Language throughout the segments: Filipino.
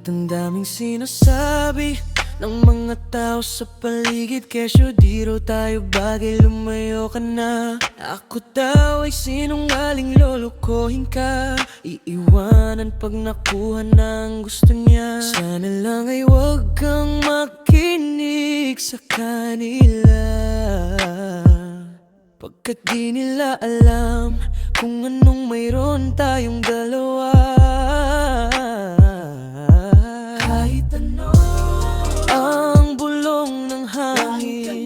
Kahit ang daming sinasabi ng mga tao sa paligid, kesyo di raw tayo bagay, lumayo ka na. Ako daw ay sinungaling, lolokohin ka, iiwanan pag nakuha na ang gusto niya. Sana lang ay huwag kang makinig sa kanila, pagkat di nila alam kung anong mayroon tayong dalawa. Kahit ano ang bulong ng hangin,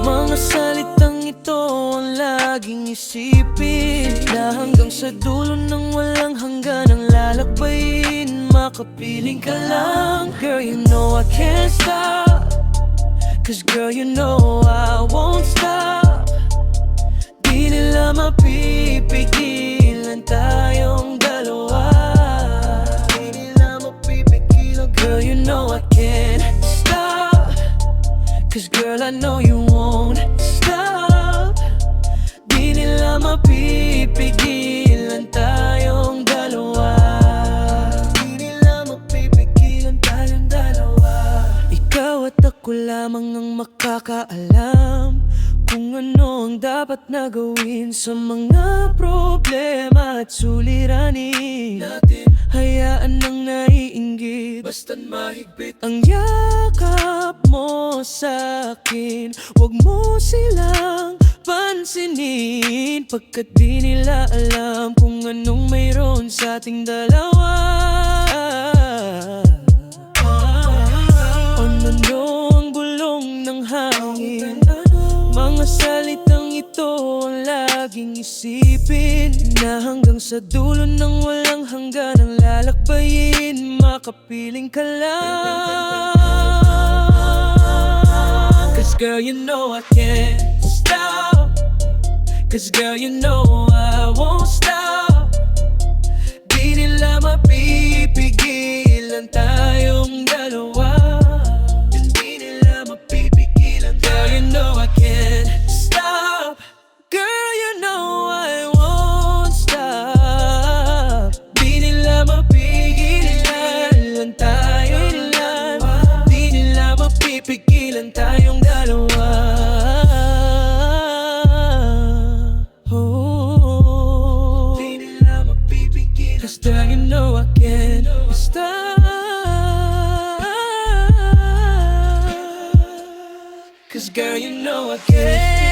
mga salitang ito ang laging isipin, na hanggang sa dulo ng walang hanggan ang lalakbayin. Makapiling ka lang, girl, you know I can't stop, 'cause girl, you know I won't stop. Di nila mapipigilan tayong dalawa. Di nila mapipigilan. Girl, you know I can't stop, 'cause girl, I know you won't stop. Di nila mapipigilan tayong dalawa. Di nila mapipigilan tayong dalawa. Ikaw at ako lamang ang makakaalam kung ano ang dapat na gawin sa mga problema at suliranin natin. Hayaan nang naiinggit, basta't mahigpit ang yakap mo sa'kin. Huwag mo silang pansinin, pagkat di nila alam kung anong mayroon sa ating dalawa. Ano ang bulong ng hangin, mga salitang ito ang laging isipin, na hanggang sa dulo ng walang hanggan ang lalakbayin. Makapiling ka lang, 'cause girl, you know I can't stop, 'cause girl, you know I won't stop. Di nila mapipigilan tayong dalawa. Di nila mapipigilan. Girl, you know I can't stop. Girl, you know I won't stop. Di nila mapigilan tayong dalawa. Di nila mapipigilan tayong dalawa. Oh, di nila mapipigilan. 'Cause girl, you know I can't stop, 'cause girl, you know I can't.